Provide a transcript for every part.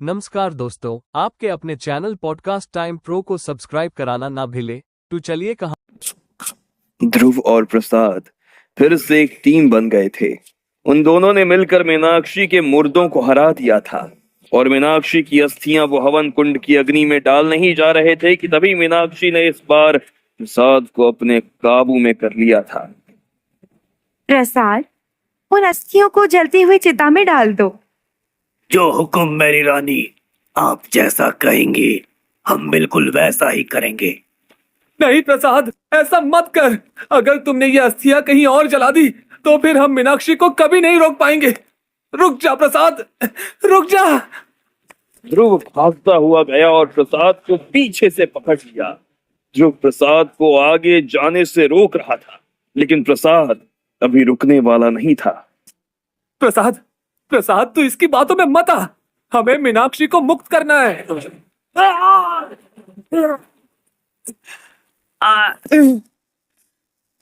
नमस्कार दोस्तों, आपके अपने चैनल पॉडकास्ट टाइम प्रो को सब्सक्राइब कराना ना भूले। तो चलिए ध्रुव और प्रसाद फिर से एक टीम बन गए थे। उन दोनों ने मिलकर मीनाक्षी के मुर्दों को हरा दिया था और मीनाक्षी की अस्थियां वो हवन कुंड की अग्नि में डाल नहीं जा रहे थे कि तभी मीनाक्षी ने इस बार प्रसाद को अपने काबू में कर लिया था। प्रसाद, उन अस्थियों को जलती हुई चिता में डाल दो। जो हुक्म मेरी रानी, आप जैसा कहेंगे हम बिल्कुल वैसा ही करेंगे। नहीं प्रसाद, ऐसा मत कर। अगर तुमने ये अस्थियां कहीं और जला दी तो फिर हम मीनाक्षी को कभी नहीं रोक पाएंगे। रुक जा प्रसाद, रुक जा। ध्रुव भागता हुआ गया और प्रसाद को पीछे से पकड़ लिया। ध्रुव प्रसाद को आगे जाने से रोक रहा था, लेकिन प्रसाद अभी रुकने वाला नहीं था। प्रसाद, प्रसाद तू इसकी बातों में मत आ। हमें मीनाक्षी को मुक्त करना है।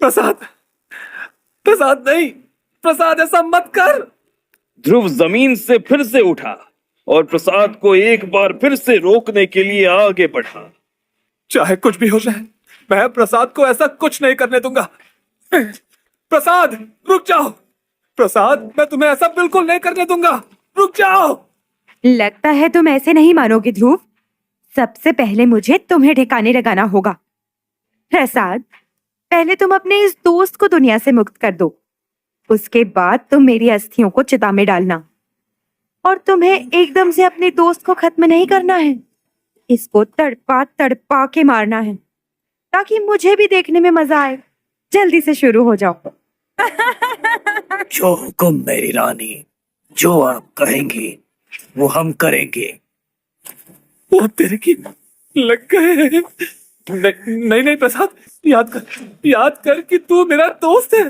प्रसाद, प्रसाद नहीं, प्रसाद ऐसा मत कर। ध्रुव जमीन से फिर से उठा और प्रसाद को एक बार फिर से रोकने के लिए आगे बढ़ा। चाहे कुछ भी हो जाए, मैं प्रसाद को ऐसा कुछ नहीं करने दूंगा। प्रसाद रुक जाओ। प्रसाद, मैं तुम्हें ऐसा बिल्कुल नहीं करने दूंगा। रुक जाओ। लगता है तुम ऐसे नहीं मानोगे ध्रुव। सबसे पहले मुझे तुम्हें ठिकाने लगाना होगा। प्रसाद, पहले तुम अपने इस दोस्त को दुनिया से मुक्त कर दो। उसके बाद तुम मेरी अस्थियों को चिता में डालना। और तुम्हें एकदम से अपने दोस्त को खत्म नहीं करना है। इसको तड़पा तड़पा के मारना है, ताकि मुझे भी देखने में मजा आए। जल्दी से शुरू हो जाओ। जो हुक्म मेरी रानी, जो आप कहेंगे वो हम करेंगे। वो तेरे की लग गए। नहीं नहीं प्रसाद, याद कर कि तू मेरा दोस्त है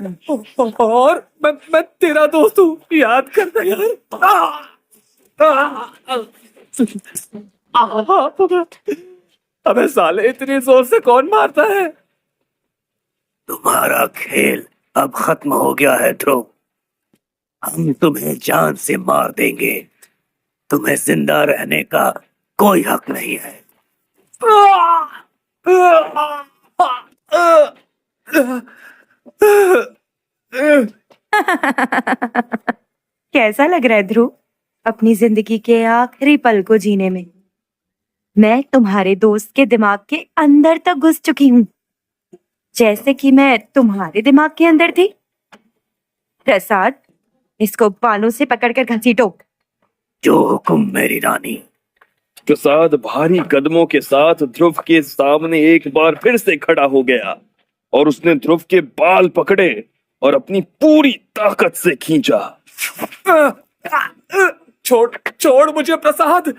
और मैं तेरा दोस्त हूँ। याद कर ना यार। अबे साले, इतनी जोर से कौन मारता है? तुम्हारा खेल अब खत्म हो गया है ध्रुव। हम तुम्हें जान से मार देंगे। तुम्हें जिंदा रहने का कोई हक नहीं है। कैसा लग रहा है ध्रुव, अपनी जिंदगी के आखिरी पल को जीने में? मैं तुम्हारे दोस्त के दिमाग के अंदर तक घुस चुकी हूँ, जैसे कि मैं तुम्हारे दिमाग के अंदर थी। प्रसाद, इसको बालों से पकड़कर घसीटो। जो हुक्म मेरी रानी। प्रसाद भारी कदमों के साथ ध्रुव के सामने एक बार फिर से खड़ा हो गया और उसने ध्रुव के बाल पकड़े और अपनी पूरी ताकत से खींचा। छोड़ छोड़ मुझे प्रसाद।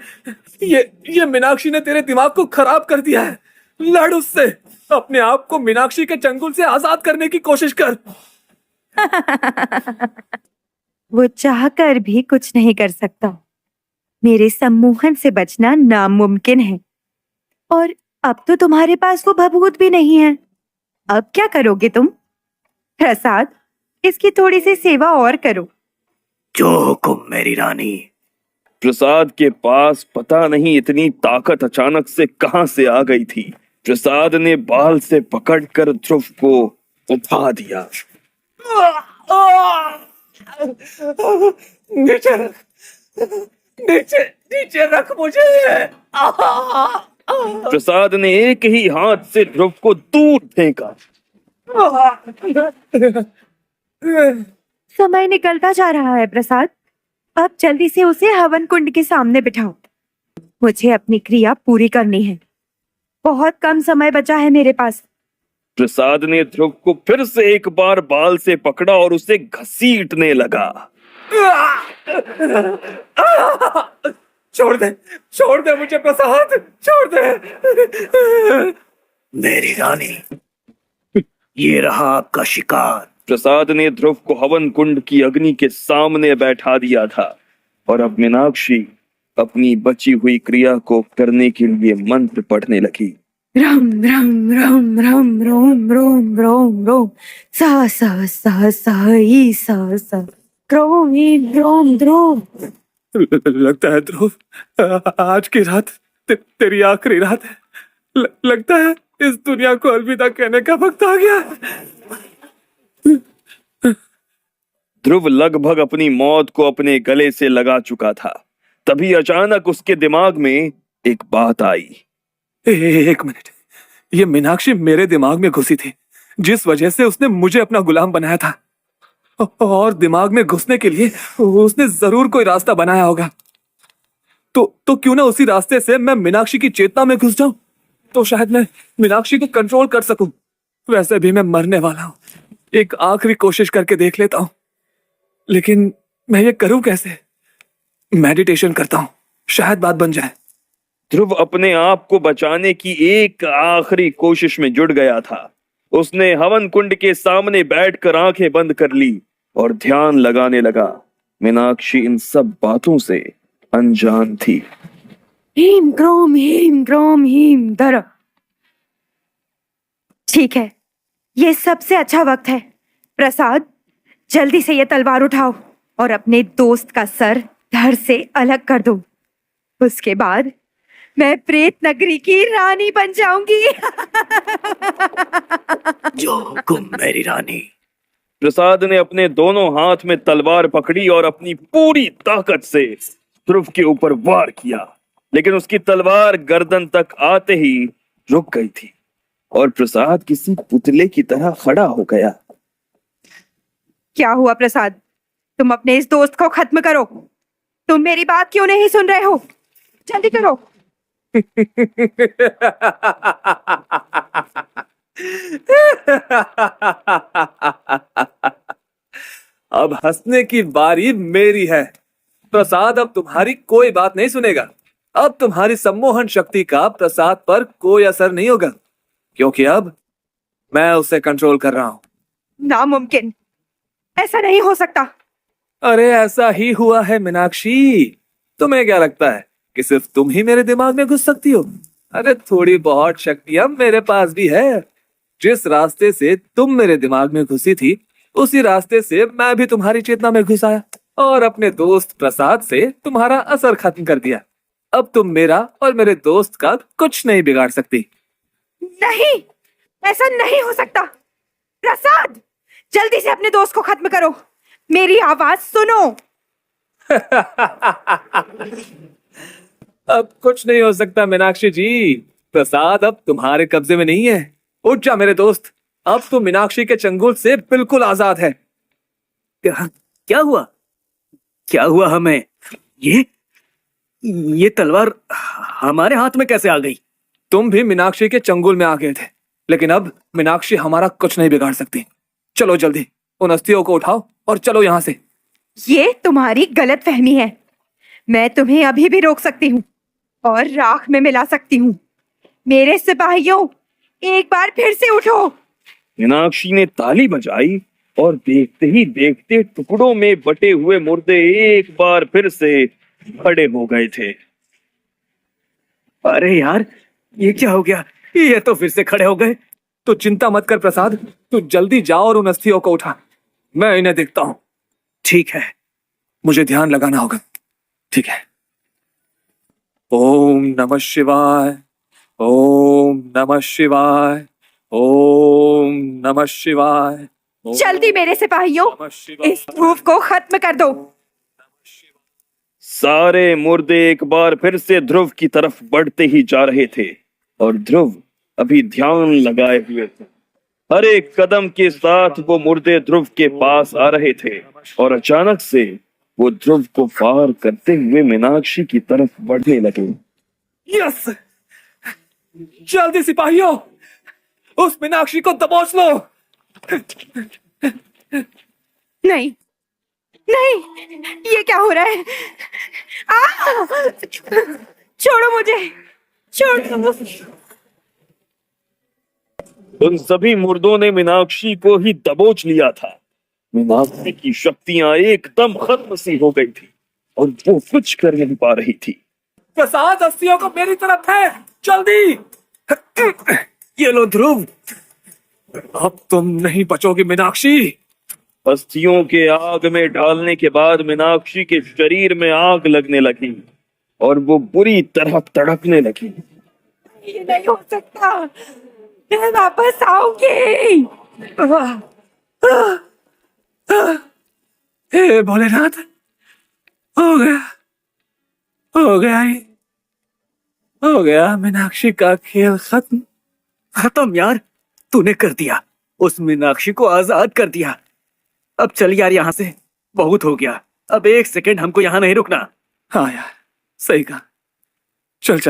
ये मीनाक्षी ने तेरे दिमाग को खराब कर दिया है। लड़ उससे। अपने आप को मीनाक्षी के चंगुल से आजाद करने की कोशिश कर। वो चाहकर भी कुछ नहीं कर सकता। मेरे सम्मोहन से बचना नामुमकिन है। और अब तो तुम्हारे पास वो भभूत भी नहीं है। अब क्या करोगे तुम? प्रसाद, इसकी थोड़ी सी सेवा और करो। जो हुक्म मेरी रानी। प्रसाद के पास पता नहीं इतनी ताकत अचानक से कहां से आ गई थी। प्रसाद ने बाल से पकड़कर ध्रुव को उठा दिया। नीचे रख, नीचे नीचे रख मुझे। प्रसाद ने एक ही हाथ से ध्रुव को दूर फेंका। समय निकलता जा रहा है प्रसाद। अब जल्दी से उसे हवन कुंड के सामने बिठाओ। मुझे अपनी क्रिया पूरी करनी है। बहुत कम समय बचा है मेरे पास। प्रसाद ने ध्रुव को फिर से एक बार बाल से पकड़ा और उसे घसीटने लगा। छोड़ दे मुझे प्रसाद, छोड़ दे। मेरी रानी, ये रहा आपका शिकार। प्रसाद ने ध्रुव को हवन कुंड की अग्नि के सामने बैठा दिया था और अब मीनाक्षी अपनी बची हुई क्रिया को करने के लिए मंत्र पढ़ने लगी। रम रम रम रम रोम रोम रोम रोम सा सा सा सा ई सा सा क्रोम ई ड्रोम ध्रुव। लगता है ध्रुव आज की रात तेरी आखिरी रात है। लगता है इस दुनिया को अलविदा कहने का वक्त आ गया है। ध्रुव लगभग अपनी मौत को अपने गले से लगा चुका था। तभी अचानक उसके दिमाग में एक बात आई। एक मिनट, ये मीनाक्षी मेरे दिमाग में घुसी थी, जिस वजह से उसने मुझे अपना गुलाम बनाया था। और दिमाग में घुसने के लिए उसने जरूर कोई रास्ता बनाया होगा। तो क्यों ना उसी रास्ते से मैं मीनाक्षी की चेतना में घुस जाऊं, तो शायद मैं मीनाक्षी को कंट्रोल कर सकूं। वैसे भी मैं मरने वाला हूं, एक आखिरी कोशिश करके देख लेता हूं। लेकिन मैं ये करूं कैसे? मेडिटेशन करता हूं, शायद बात बन जाए। ध्रुव अपने आप को बचाने की एक आखिरी कोशिश में जुट गया था। उसने हवन कुंड के सामने बैठकर आंखें बंद कर ली और ध्यान लगाने लगा। मीनाक्षी इन सब बातों से अनजान थी। हीम ग्रोम हीम धर। ठीक है, ये सबसे अच्छा वक्त है। प्रसाद, जल्दी से ये तलवार उठाओ और अपने दोस्त का सर धड़ से अलग कर दो। उसके बाद मैं प्रेत नगरी की रानी बन जाऊंगी। जो हुकुम मेरी रानी। प्रसाद ने अपने दोनों हाथ में तलवार पकड़ी और अपनी पूरी ताकत से ध्रुव के ऊपर वार किया। लेकिन उसकी तलवार गर्दन तक आते ही रुक गई थी और प्रसाद किसी पुतले की तरह खड़ा हो गया। क्या हुआ प्रसाद? तुम अपने इस दोस्त को खत्म करो। तुम मेरी बात क्यों नहीं सुन रहे हो? जल्दी करो। अब हंसने की बारी मेरी है। प्रसाद अब तुम्हारी कोई बात नहीं सुनेगा। अब तुम्हारी सम्मोहन शक्ति का प्रसाद पर कोई असर नहीं होगा, क्योंकि अब मैं उसे कंट्रोल कर रहा हूं। नामुमकिन, ऐसा नहीं हो सकता। अरे ऐसा ही हुआ है मीनाक्षी। तुम्हें क्या लगता है कि सिर्फ तुम ही मेरे दिमाग में घुस सकती हो? अरे थोड़ी बहुत शक्तियां मेरे पास भी है। जिस रास्ते से तुम मेरे दिमाग में घुसी थी, उसी रास्ते से मैं भी तुम्हारी चेतना में घुस आया और अपने दोस्त प्रसाद से तुम्हारा असर खत्म कर दिया। अब तुम मेरा और मेरे दोस्त का कुछ नहीं बिगाड़ सकती। नहीं, ऐसा नहीं हो सकता। प्रसाद, जल्दी से अपने दोस्त को खत्म करो। मेरी आवाज सुनो। अब कुछ नहीं हो सकता मीनाक्षी जी। प्रसाद अब तुम्हारे कब्जे में नहीं है। उठ जा मेरे दोस्त, अब तुम मीनाक्षी के चंगुल से बिल्कुल आजाद है। क्या हुआ? क्या हुआ हमें? ये तलवार हमारे हाथ में कैसे आ गई? तुम भी मीनाक्षी के चंगुल में आ गए थे, लेकिन अब मीनाक्षी हमारा कुछ नहीं बिगाड़ सकती। चलो जल्दी उन अस्थियों को उठाओ और चलो यहां से। ये तुम्हारी गलत फहमी है। मैं तुम्हें अभी भी रोक सकती हूँ और राख में मिला सकती हूँ। मेरे सिपाहियों, एक बार फिर से उठो। मीनाक्षी ने ताली बजाई और देखते ही देखते टुकड़ों में बटे हुए मुर्दे एक बार फिर से खड़े हो गए थे। अरे यार, ये क्या हो गया? ये तो फिर से खड़े हो गए। तो चिंता मत कर प्रसाद, तू जल्दी जाओ और उन अस्थियों को उठा। मैं इन्हें देखता हूं। ठीक है। मुझे ध्यान लगाना होगा। ठीक है। ओम नमः शिवाय, ओम नमः शिवाय, ओम नमः शिवाय। ओम जल्दी मेरे सिपाहियों, नमः शिवाय। इस ध्रुव को खत्म कर दो। सारे मुर्दे एक बार फिर से ध्रुव की तरफ बढ़ते ही जा रहे थे और ध्रुव अभी ध्यान लगाए हुए थे। हर एक कदम के साथ वो मुर्दे ध्रुव के पास आ रहे थे और अचानक से वो ध्रुव को पार करते हुए मीनाक्षी की तरफ बढ़ने लगे। यस! जल्दी सिपाहियों, उस मीनाक्षी को दबोच लो। नहीं, नहीं, ये क्या हो रहा है? छोड़ो मुझे, छोड़ो। उन सभी मुर्दों ने मीनाक्षी को ही दबोच लिया था। मीनाक्षी की शक्तियां एकदम खत्म सी हो गई थी और वो कुछ कर नहीं पा रही थी। प्रसाद, अस्थियों को मेरी तरफ है, जल्दी। ये लो ध्रुव। अब तुम नहीं बचोगी मीनाक्षी। अस्थियों के आग में डालने के बाद मीनाक्षी के शरीर में आग लगने लगी और वो बुरी तरह तड़पने लगी। ये नहीं हो सकता, मैं वापस आऊंगी। हे भोलेनाथ, हो गया, हो गया, ये हो गया। मीनाक्षी का खेल खत्म। खत्म यार, तूने कर दिया। उस मीनाक्षी को आजाद कर दिया। अब चल यार यहाँ से, बहुत हो गया। अब एक सेकंड हमको यहाँ नहीं रुकना। हाँ यार, सही कहा। चल चल।